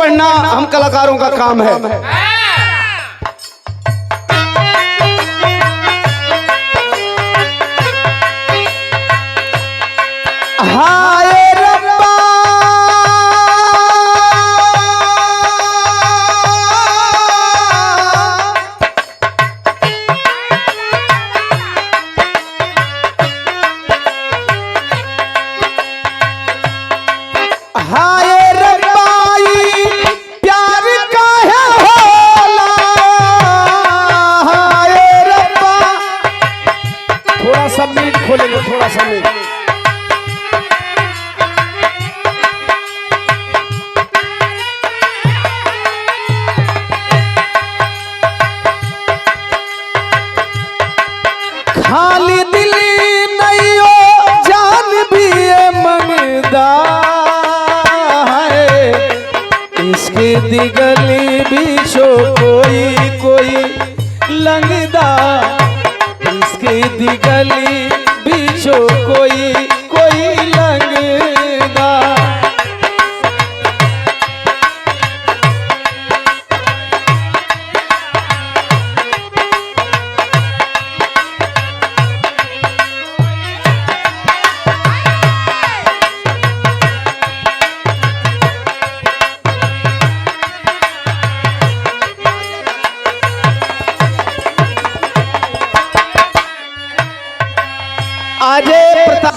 बढ़ना हम कलाकारों का काम है। हाय रब्बा हाय रब्बाई प्यार काहे होला। हाय रब्बा थोड़ा सा मीट खोलेंगे, थोड़ा सा मीट। खाली दिल नहीं हो जान भी ये मंगदा है। इसके दिगली भी शो कोई कोई लंगदा। इसके दिगली भी शो कोई कोई लंगदा। आज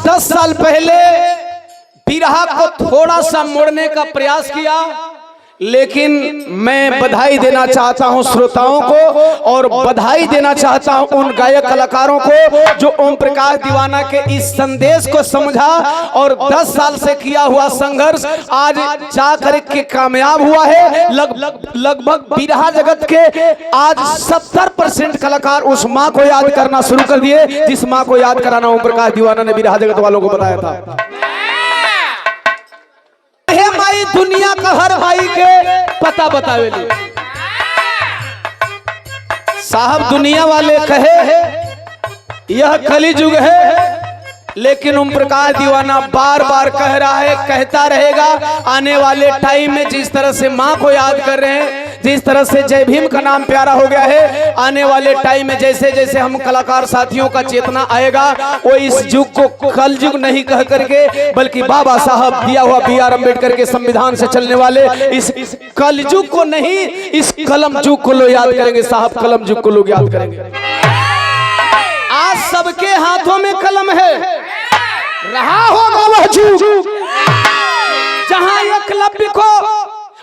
10 साल पहले बिरहा को थोड़ा सा मोड़ने का प्रयास किया, लेकिन मैं बधाई देना चाहता हूं श्रोताओं को, और बधाई देना चाहता हूं उन गायक कलाकारों को जो ओम प्रकाश दीवाना के इस संदेश को समझा और 10 साल से किया हुआ संघर्ष आज जाकर के कामयाब हुआ है। लगभग बिरहा जगत के आज 70% कलाकार उस माँ को याद करना शुरू कर दिए जिस माँ को याद कराना ओम प्रकाश दीवाना ने बिरहा जगत वालों को बताया था। माई दुनिया का हर भाई के पता बतावेली साहब। दुनिया वाले कहे यह कलिजुग है, लेकिन ओम प्रकाश दीवाना बार बार कह रहा है, कहता रहेगा। आने वाले टाइम में जिस तरह से माँ को याद कर रहे हैं, जिस तरह से जय भीम का नाम प्यारा हो गया है, आने वाले टाइम में जैसे जैसे हम कलाकार साथियों का चेतना आएगा, वो इस युग को कल युग नहीं कह करके बल्कि बाबा साहब दिया हुआ BR अम्बेडकर के संविधान से चलने वाले इस कल युग को नहीं, इस कलम युग को लोग याद करेंगे साहब। कलम युग को लोग याद करेंगे। आज सबके हाथों में कलम है, रहा होगा वह युग जहां एकलव्य को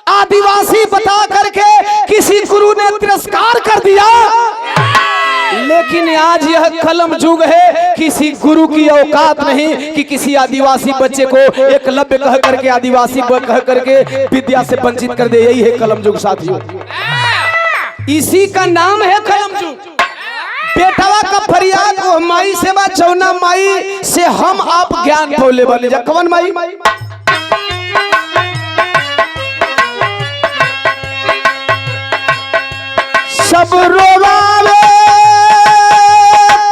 आदिवासी बता करके किसी गुरु ने तिरस्कार कर दिया, लेकिन आज यह कलम युग है। किसी गुरु की औकात नहीं कि किसी आदिवासी बच्चे को एकलव्य कह करके, आदिवासी कह करके विद्या से वंचित कर दे। यही है कलम युग साथियों, इसी का नाम है कलम युग। बेटवा का फरियाद वो माई सेवा चौना माई से हम आप ज्ञान बोले बने जा। कवन माई? सब रोवावे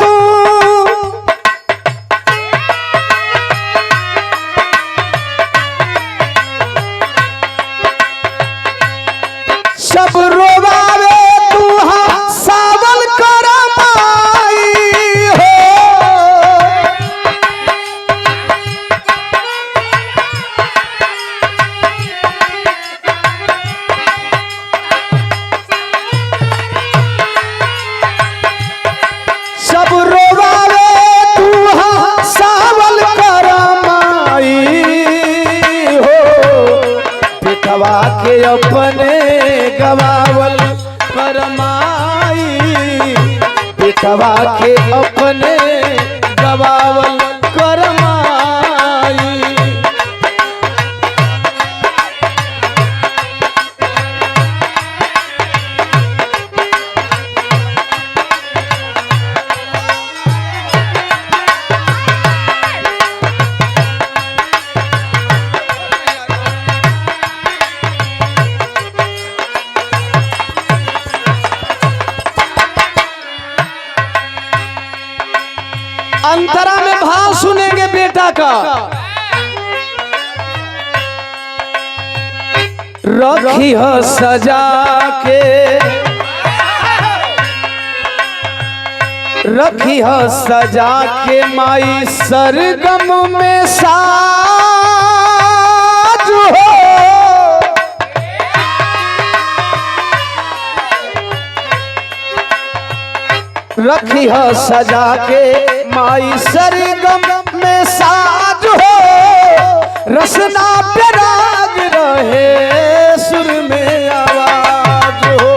तू सब रोवावे तू हाँ सावल कर माई हो। सब रोवावे तू हाँ सावल कर माई हो। पिटवा के अपने गवावल करमाई, पिटवा के अपने गवावल करमाई। अंतरा में भाव सुनेंगे बेटा का। रखी हो सजा के, रखी हो सजा के माई सरगम में साज हो। रखी हो सजा के माई सरगम में साज हो। रसना पे राग रहे सुर में आवाज हो।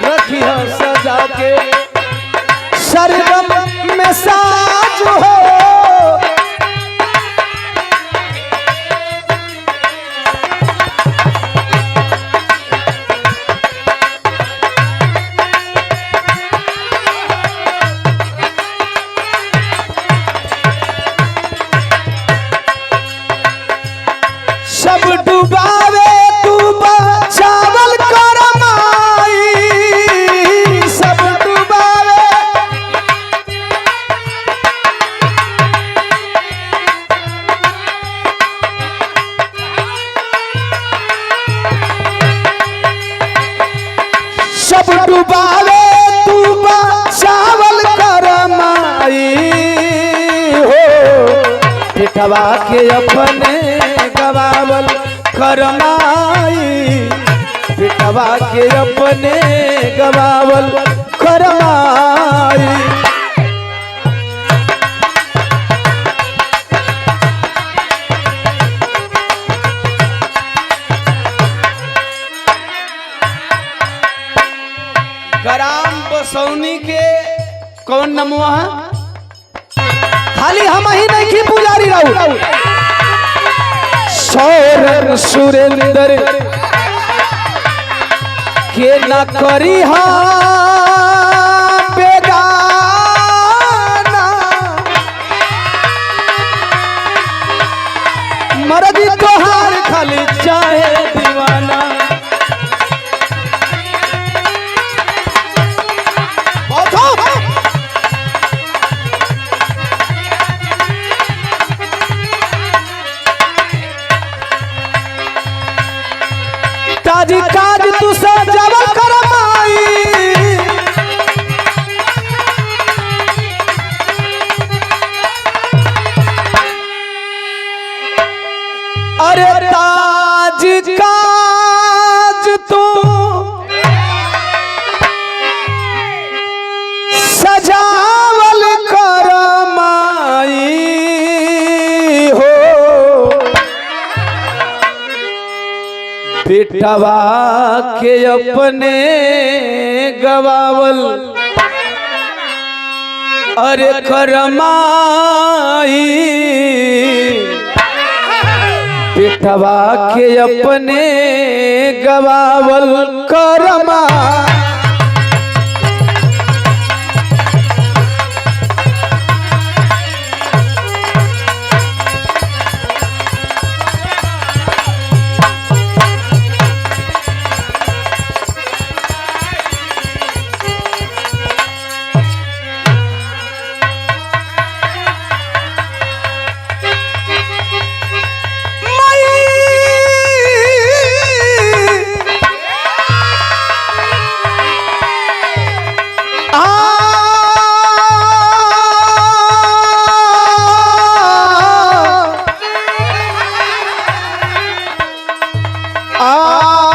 रखी हो सजा के सरगम में साज हो। सब डुबावे तू बचावल कर माई। सब डुबावे सब डुबावे तू बचावल कर माई हो। पिटवा के अपने गवावल करमाई। पिटवा के अपने गवावल करमाई। ग्राम बसौनी के कौन नमुआ खाली हम ही नहीं की पुजारी रहू। सौरन सुरेंद्र के न करी बेगाना। मर्जी तोहार खाली चाहे दीवाना। काज काज तू सजावल कर माई। अरे ताज काज तू सजावल कर माई हो। पिटवा के अपने गवावल अरे करमाई। पिटवा के अपने गवावल करमाई। आ